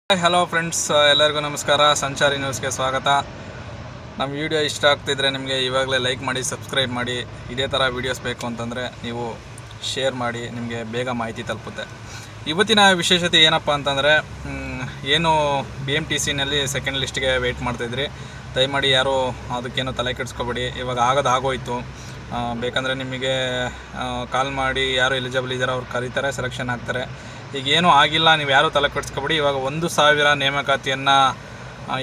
Hello friends, ಎಲ್ಲರಿಗೂ ನಮಸ್ಕಾರ. ಸಂಚಾರಿ ನ್ಯೂಸ್ಗೆ ಸ್ವಾಗತ. ನಮ್ಮ ವಿಡಿಯೋ ಇಷ್ಟ ಆಗ್ತಿದ್ರೆ ನಿಮಗೆ ಇವಾಗಲೇ ಲೈಕ್ ಮಾಡಿ, ಸಬ್ಸ್ಕ್ರೈಬ್ ಮಾಡಿ. ಇದೇ ಥರ ವೀಡಿಯೋಸ್ ಬೇಕು ಅಂತಂದರೆ ನೀವು ಶೇರ್ ಮಾಡಿ, ನಿಮಗೆ ಬೇಗ ಮಾಹಿತಿ ತಲುಪುತ್ತೆ. ಇವತ್ತಿನ ವಿಶೇಷತೆ ಏನಪ್ಪ ಅಂತಂದರೆ, ಏನು BMTCನಲ್ಲಿ ಸೆಕೆಂಡ್ ಲಿಸ್ಟ್ಗೆ ವೆಯ್ಟ್ ಮಾಡ್ತಾಯಿದ್ರಿ, ದಯಮಾಡಿ ಯಾರು ಅದಕ್ಕೇನು ತಲೆ ಕೆಡಿಸ್ಕೊಬೇಡಿ. ಇವಾಗ ಆಗೋಯ್ತು. ಬೇಕಂದರೆ ನಿಮಗೆ ಕಾಲ್ ಮಾಡಿ ಯಾರು ಎಲಿಜಿಬಲ್ ಇದ್ದಾರೋ ಅವ್ರು ಕರೀತಾರೆ, ಸೆಲೆಕ್ಷನ್ ಆಗ್ತಾರೆ. ಈಗ ಏನೂ ಆಗಿಲ್ಲ, ನೀವು ಯಾರೂ ತಲೆ ಕೆಡಿಸ್ಕೊಬೇಡಿ. ಇವಾಗ 1,000 ನೇಮಕಾತಿಯನ್ನು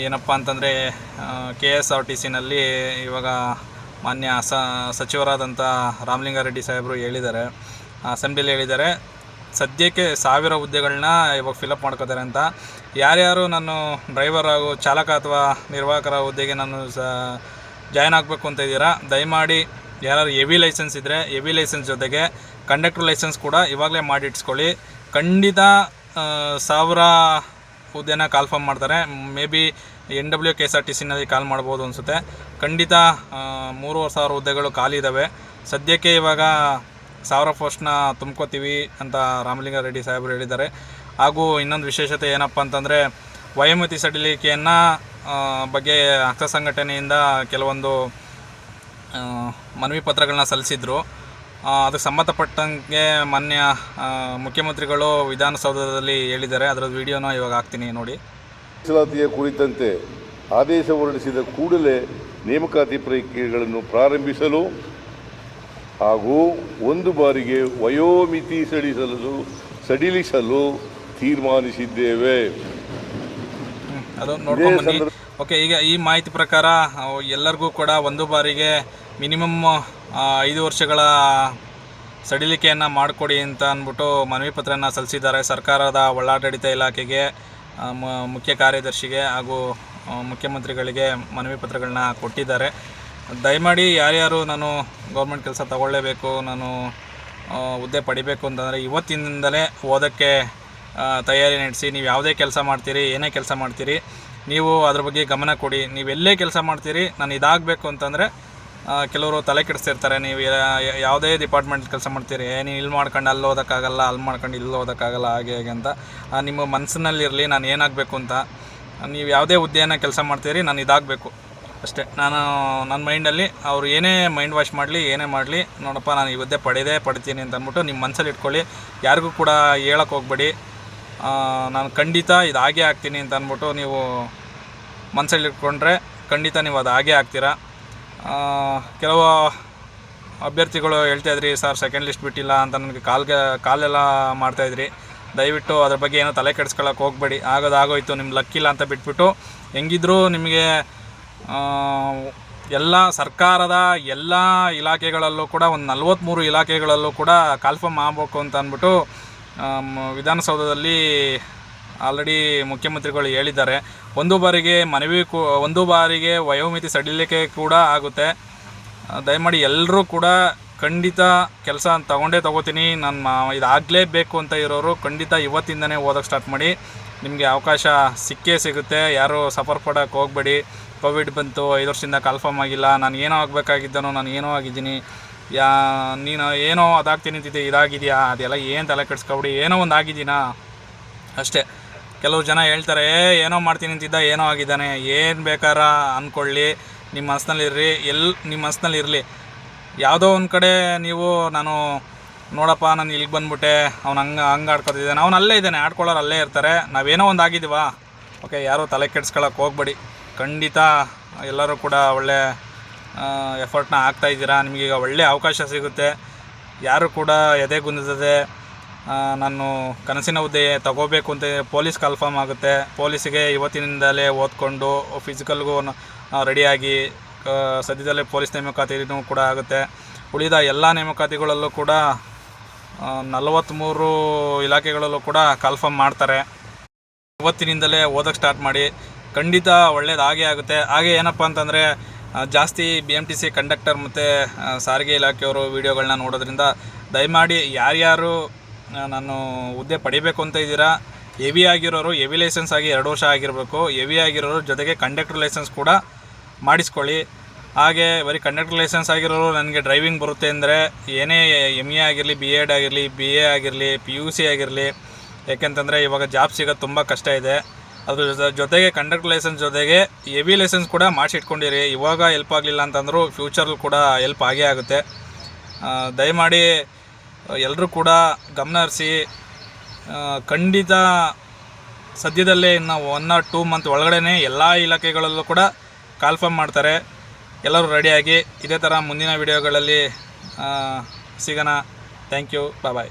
ಏನಪ್ಪ ಅಂತಂದರೆ KSRTCನಲ್ಲಿ ಇವಾಗ ಮಾನ್ಯ ಸಚಿವರಾದಂಥ ರಾಮಲಿಂಗಾರೆಡ್ಡಿ ಸಾಹೇಬರು ಹೇಳಿದ್ದಾರೆ, ಅಸೆಂಬ್ಲಿಯಲ್ಲಿ ಹೇಳಿದ್ದಾರೆ. ಸದ್ಯಕ್ಕೆ 1000 ಹುದ್ದೆಗಳನ್ನ ಇವಾಗ ಫಿಲಪ್ ಮಾಡ್ಕೋತಾರೆ ಅಂತ. ಯಾರ್ಯಾರು ನಾನು ಡ್ರೈವರ್ ಹಾಗೂ ಚಾಲಕ ಅಥವಾ ನಿರ್ವಾಹಕರ ಹುದ್ದೆಗೆ ನಾನು ಜಾಯ್ನ್ ಆಗಬೇಕು ಅಂತ ಇದ್ದೀರಾ, ದಯಮಾಡಿ ಯಾರು ಹೆವಿ ಲೈಸೆನ್ಸ್ ಇದ್ದರೆ ಹೆವಿ ಲೈಸೆನ್ಸ್ ಜೊತೆಗೆ ಕಂಡಕ್ಟರ್ ಲೈಸೆನ್ಸ್ ಕೂಡ ಇವಾಗಲೇ ಮಾಡಿಟ್ಸ್ಕೊಳ್ಳಿ. ಖಂಡಿತ 1000 ಹುದ್ದೆನ ಕಾಲ್ಫರ್ಮ್ ಮಾಡ್ತಾರೆ. ಮೇ ಬಿ NW KSRTCನಲ್ಲಿ ಕಾಲ್ ಮಾಡ್ಬೋದು ಅನಿಸುತ್ತೆ. ಖಂಡಿತ 3,500 ಹುದ್ದೆಗಳು ಖಾಲಿ ಇದ್ದಾವೆ. ಸದ್ಯಕ್ಕೆ ಇವಾಗ 1000 ಪೋಸ್ಟ್ನ ತುಂಬ್ಕೋತೀವಿ ಅಂತ ರಾಮಲಿಂಗಾರೆಡ್ಡಿ ಸಾಹೇಬರು ಹೇಳಿದ್ದಾರೆ. ಹಾಗೂ ಇನ್ನೊಂದು ವಿಶೇಷತೆ ಏನಪ್ಪ ಅಂತಂದರೆ, ವಯೋಮಿತಿ ಸಡಿಲಿಕೆಯನ್ನು ಬಗ್ಗೆ ಅಕ್ಷ ಸಂಘಟನೆಯಿಂದ ಕೆಲವೊಂದು ಮನವಿ ಪತ್ರಗಳನ್ನ ಸಲ್ಲಿಸಿದ್ರು. ಅದಕ್ಕೆ ಸಂಬಂಧಪಟ್ಟಂಗೆ ಮಾನ್ಯ ಮುಖ್ಯಮಂತ್ರಿಗಳು ವಿಧಾನಸೌಧದಲ್ಲಿ ಹೇಳಿದ್ದಾರೆ. ಅದರ ವಿಡಿಯೋನ ಇವಾಗ ಹಾಕ್ತೀನಿ ನೋಡಿ. ಮೀಸಲಾತಿಯ ಕುರಿತಂತೆ ಆದೇಶ ಹೊರಡಿಸಿದ ಕೂಡಲೇ ನೇಮಕಾತಿ ಪ್ರಕ್ರಿಯೆಗಳನ್ನು ಪ್ರಾರಂಭಿಸಲು ಹಾಗೂ ಒಂದು ಬಾರಿಗೆ ವಯೋಮಿತಿ ಸಡಿಲಿಸಲು ತೀರ್ಮಾನಿಸಿದ್ದೇವೆ. ಅದು ನೋಡ್ಕೊಂಡು ಬನ್ನಿ. ಓಕೆ, ಈಗ ಈ ಮಾಹಿತಿ ಪ್ರಕಾರ ಎಲ್ಲರಿಗೂ ಕೂಡ ಒಂದು ಬಾರಿಗೆ ಮಿನಿಮಮ್ 5 ವರ್ಷಗಳ ಸಡಿಲಿಕೆಯನ್ನು ಮಾಡಿಕೊಡಿ ಅಂತ ಅಂದ್ಬಿಟ್ಟು ಮನವಿ ಪತ್ರನ ಸಲ್ಲಿಸಿದ್ದಾರೆ. ಸರ್ಕಾರದ ಒಳಾಡಳಿತ ಇಲಾಖೆಗೆ, ಮುಖ್ಯ ಕಾರ್ಯದರ್ಶಿಗೆ ಹಾಗೂ ಮುಖ್ಯಮಂತ್ರಿಗಳಿಗೆ ಮನವಿ ಪತ್ರಗಳನ್ನ ಕೊಟ್ಟಿದ್ದಾರೆ. ದಯಮಾಡಿ ಯಾರ್ಯಾರು ನಾನು ಗೌರ್ಮೆಂಟ್ ಕೆಲಸ ತಗೊಳ್ಳೇಬೇಕು, ನಾನು ಹುದ್ದೆ ಪಡಿಬೇಕು ಅಂತಂದರೆ ಇವತ್ತಿನಿಂದಲೇ ಓದೋಕ್ಕೆ ತಯಾರಿ ನಡೆಸಿ. ನೀವು ಯಾವುದೇ ಕೆಲಸ ಮಾಡ್ತೀರಿ, ಏನೇ ಕೆಲಸ ಮಾಡ್ತೀರಿ, ನೀವು ಅದ್ರ ಬಗ್ಗೆ ಗಮನ ಕೊಡಿ. ನೀವೆಲ್ಲೇ ಕೆಲಸ ಮಾಡ್ತೀರಿ, ನಾನು ಇದಾಗಬೇಕು ಅಂತಂದರೆ ಕೆಲವರು ತಲೆ ಕೆಡಿಸ್ತಿರ್ತಾರೆ. ನೀವು ಯಾವುದೇ ಡಿಪಾರ್ಟ್ಮೆಂಟ್ ಕೆಲಸ ಮಾಡ್ತೀರಿ, ನೀವು ಇಲ್ಲಿ ಮಾಡ್ಕೊಂಡು ಅಲ್ಲಿ ಓದೋಕ್ಕಾಗಲ್ಲ, ಅಲ್ಲಿ ಮಾಡ್ಕೊಂಡು ಇಲ್ಲಿ ಓದೋಕ್ಕಾಗಲ್ಲ, ಹಾಗೆ ಅಂತ ನಿಮ್ಮ ಮನಸ್ಸಿನಲ್ಲಿರಲಿ ನಾನು ಏನಾಗಬೇಕು ಅಂತ. ನೀವು ಯಾವುದೇ ಹುದ್ದೆಯನ್ನು ಕೆಲಸ ಮಾಡ್ತೀರಿ, ನಾನು ಇದಾಗಬೇಕು ಅಷ್ಟೇ. ನನ್ನ ಮೈಂಡಲ್ಲಿ ಅವ್ರು ಏನೇ ಮೈಂಡ್ ವಾಶ್ ಮಾಡಲಿ, ಏನೇ ಮಾಡಲಿ, ನೋಡಪ್ಪ ನಾನು ಈ ಹುದ್ದೆ ಪಡಿತೀನಿ ಅಂತ ಅಂದ್ಬಿಟ್ಟು ನಿಮ್ಮ ಮನಸ್ಸಲ್ಲಿ ಇಟ್ಕೊಳ್ಳಿ. ಯಾರಿಗೂ ಕೂಡ ಹೇಳೋಕ್ಕೆ ಹೋಗ್ಬೇಡಿ, ನಾನು ಖಂಡಿತ ಇದು ಹಾಗೇ ಆಗ್ತೀನಿ ಅಂತ ಅಂದ್ಬಿಟ್ಟು ನೀವು ಮನಸ್ಸಲ್ಲಿ ಇಟ್ಕೊಂಡ್ರೆ ಖಂಡಿತ ನೀವು ಅದು ಹಾಗೇ ಆಗ್ತೀರಾ. ಕೆಲವು ಅಭ್ಯರ್ಥಿಗಳು ಹೇಳ್ತಾಯಿದ್ರಿ, ಸರ್ ಸೆಕೆಂಡ್ ಲಿಸ್ಟ್ ಬಿಟ್ಟಿಲ್ಲ ಅಂತ ನನಗೆ ಕಾಲೆಲ್ಲ ಮಾಡ್ತಾಯಿದ್ರಿ. ದಯವಿಟ್ಟು ಅದ್ರ ಬಗ್ಗೆ ಏನೋ ತಲೆ ಕೆಡಿಸ್ಕೊಳ್ಳೋಕೆ ಹೋಗಬೇಡಿ. ಆಗೋಯ್ತು, ನಿಮ್ಮ ಲಕ್ಕಿಲ್ಲ ಅಂತ ಬಿಟ್ಬಿಟ್ಟು ಹೆಂಗಿದ್ರೂ ನಿಮಗೆ ಎಲ್ಲ ಸರ್ಕಾರದ ಎಲ್ಲ ಇಲಾಖೆಗಳಲ್ಲೂ ಕೂಡ ಒಂದು 43 ಇಲಾಖೆಗಳಲ್ಲೂ ಕೂಡ ಕಾಲ್ಫರ್ಮ್ ಆಗಬೇಕು ಅಂತ ಅಂದ್ಬಿಟ್ಟು ವಿಧಾನಸೌಧದಲ್ಲಿ ಆಲ್ರೆಡಿ ಮುಖ್ಯಮಂತ್ರಿಗಳು ಹೇಳಿದ್ದಾರೆ. ಒಂದು ಬಾರಿಗೆ ವಯೋಮಿತಿ ಸಡಿಲಿಕೆ ಕೂಡ ಆಗುತ್ತೆ. ದಯಮಾಡಿ ಎಲ್ಲರೂ ಕೂಡ ಖಂಡಿತ ಕೆಲಸ ತಗೋತೀನಿ, ನಾನು ಇದಾಗಲೇಬೇಕು ಅಂತ ಇರೋರು ಖಂಡಿತ ಇವತ್ತಿಂದನೇ ಓದೋಕ್ಕೆ ಸ್ಟಾರ್ಟ್ ಮಾಡಿ. ನಿಮಗೆ ಅವಕಾಶ ಸಿಗುತ್ತೆ. ಯಾರೂ ಸಫರ್ ಪಡೋಕ್ಕೆ ಹೋಗಬೇಡಿ. ಕೋವಿಡ್ ಬಂತು, 5 ವರ್ಷದಿಂದ ಕಾಲ್ಫರ್ಮ್ ಆಗಿಲ್ಲ, ನಾನು ಏನೋ ಆಗಬೇಕಾಗಿದ್ದನೋ ನಾನು ಏನೋ ಆಗಿದ್ದೀನಿ, ನೀನು ಏನೋ ಅದಾಗ್ತೀನಿ ಅಂತಿದ್ದೆ, ಇದಾಗಿದೆಯಾ, ಅದೆಲ್ಲ ಏನು ತಲೆ ಕೆಡಿಸ್ಕೊಬಿಡಿ. ಏನೋ ಒಂದು ಆಗಿದ್ದೀನಾ ಅಷ್ಟೇ. ಕೆಲವು ಜನ ಹೇಳ್ತಾರೆ, ಏನೋ ಮಾಡ್ತೀನಿ ಅಂತಿದ್ದ, ಏನೋ ಆಗಿದ್ದಾನೆ. ಏನು ಬೇಕಾರ ಅಂದ್ಕೊಳ್ಳಿ, ನಿಮ್ಮ ಮನಸ್ಸಿನಲ್ಲಿರ್ರಿ, ನಿಮ್ಮ ಮನಸ್ಸಿನಲ್ಲಿರಲಿ. ಯಾವುದೋ ಒಂದು ಕಡೆ ನೀವು ನೋಡಪ್ಪ ನಾನು ಇಲ್ಲಿಗೆ ಬಂದುಬಿಟ್ಟೆ, ಅವ್ನು ಹಂಗೆ ಆಡ್ಕೊತಿದ್ದಾನೆ, ಅವ್ನು ಅಲ್ಲೇ ಇದ್ದಾನೆ, ಆಡ್ಕೊಳ್ಳೋರು ಅಲ್ಲೇ ಇರ್ತಾರೆ. ನಾವೇನೋ ಒಂದು ಆಗಿದ್ದೀವಾ, ಓಕೆ, ಯಾರೂ ತಲೆ ಕೆಡಿಸ್ಕೊಳ್ಳೋಕೆ ಹೋಗ್ಬೇಡಿ. ಖಂಡಿತ ಎಲ್ಲರೂ ಕೂಡ ಒಳ್ಳೆ ಎಫರ್ಟ್ನ ಹಾಕ್ತಾಯಿದ್ದೀರಾ. ನಿಮಗೀಗ ಒಳ್ಳೆ ಅವಕಾಶ ಸಿಗುತ್ತೆ. ಯಾರು ಕೂಡ ಎದೆಗುಂದದೆ ನಾನು ಕನಸಿನ ಹುದ್ದೆ ತಗೋಬೇಕು ಅಂತ ಪೊಲೀಸ್ ಕಾಲ್ಫರ್ಮ್ ಆಗುತ್ತೆ. ಪೊಲೀಸಿಗೆ ಇವತ್ತಿನಿಂದಲೇ ಓದ್ಕೊಂಡು ಫಿಸಿಕಲ್ಗೂ ರೆಡಿಯಾಗಿ ಸದ್ಯದಲ್ಲೇ ಪೊಲೀಸ್ ನೇಮಕಾತಿನೂ ಕೂಡ ಆಗುತ್ತೆ. ಉಳಿದ ಎಲ್ಲ ನೇಮಕಾತಿಗಳಲ್ಲೂ ಕೂಡ 43 ಇಲಾಖೆಗಳಲ್ಲೂ ಕೂಡ ಕಾಲ್ಫರ್ಮ್ ಮಾಡ್ತಾರೆ. ಇವತ್ತಿನಿಂದಲೇ ಓದೋಕ್ಕೆ ಸ್ಟಾರ್ಟ್ ಮಾಡಿ, ಖಂಡಿತ ಒಳ್ಳೇದು ಹಾಗೇ ಆಗುತ್ತೆ. ಹಾಗೆ ಏನಪ್ಪ ಅಂತಂದರೆ, ಜಾಸ್ತಿ BMTC ಕಂಡಕ್ಟರ್ ಮತ್ತು ಸಾರಿಗೆ ಇಲಾಖೆಯವರು ವೀಡಿಯೋಗಳನ್ನ ನೋಡೋದ್ರಿಂದ ದಯಮಾಡಿ ಯಾರ್ಯಾರು ನಾನು ಹುದ್ದೆ ಪಡಿಬೇಕು ಅಂತ ಇದ್ದೀರಾ, ಹೆವಿ ಆಗಿರೋರು, ಹೆವಿ ಲೈಸೆನ್ಸ್ ಆಗಿ 2 ವರ್ಷ ಆಗಿರಬೇಕು, ಹೆವಿ ಆಗಿರೋರು ಜೊತೆಗೆ ಕಂಡಕ್ಟರ್ ಲೈಸೆನ್ಸ್ ಕೂಡ ಮಾಡಿಸ್ಕೊಳ್ಳಿ. ಹಾಗೆ ಬರೀ ಕಂಡಕ್ಟರ್ ಲೈಸೆನ್ಸ್ ಆಗಿರೋರು ನನಗೆ ಡ್ರೈವಿಂಗ್ ಬರುತ್ತೆ ಅಂದರೆ ಏನೇ MA ಆಗಿರಲಿ, B.Ed ಆಗಿರಲಿ, BA ಆಗಿರಲಿ, PUC ಆಗಿರಲಿ, ಯಾಕೆಂತಂದರೆ ಇವಾಗ ಜಾಬ್ ಸಿಗೋದು ತುಂಬ ಕಷ್ಟ ಇದೆ. ಅದ್ರ ಜೊತೆಗೆ ಕಂಡಕ್ಟರ್ ಲೈಸೆನ್ಸ್ ಜೊತೆಗೆ ಹೆವಿ ಲೈಸೆನ್ಸ್ ಕೂಡ ಮಾಡಿಸಿಟ್ಕೊಂಡಿರಿ. ಇವಾಗ ಹೆಲ್ಪ್ ಆಗಲಿಲ್ಲ ಅಂತಂದರೂ ಫ್ಯೂಚರ್ಲಿ ಕೂಡ ಹೆಲ್ಪ್ ಆಗೇ ಆಗುತ್ತೆ. ದಯಮಾಡಿ ಎಲ್ಲರೂ ಕೂಡ ಗಮನ ಹರಿಸಿ. ಖಂಡಿತ ಸದ್ಯದಲ್ಲೇ ಇನ್ನು 1 or 2 ಮಂತ್ ಒಳಗಡೆ ಎಲ್ಲ ಇಲಾಖೆಗಳಲ್ಲೂ ಕೂಡ ಕಾಲ್ಫಾರ್ಮ್ ಮಾಡ್ತಾರೆ. ಎಲ್ಲರೂ ರೆಡಿಯಾಗಿ ಇದೇ ಥರ ಮುಂದಿನ ವಿಡಿಯೋಗಳಲ್ಲಿ ಸಿಗೋಣ. Thank you. ಬಾಯ್.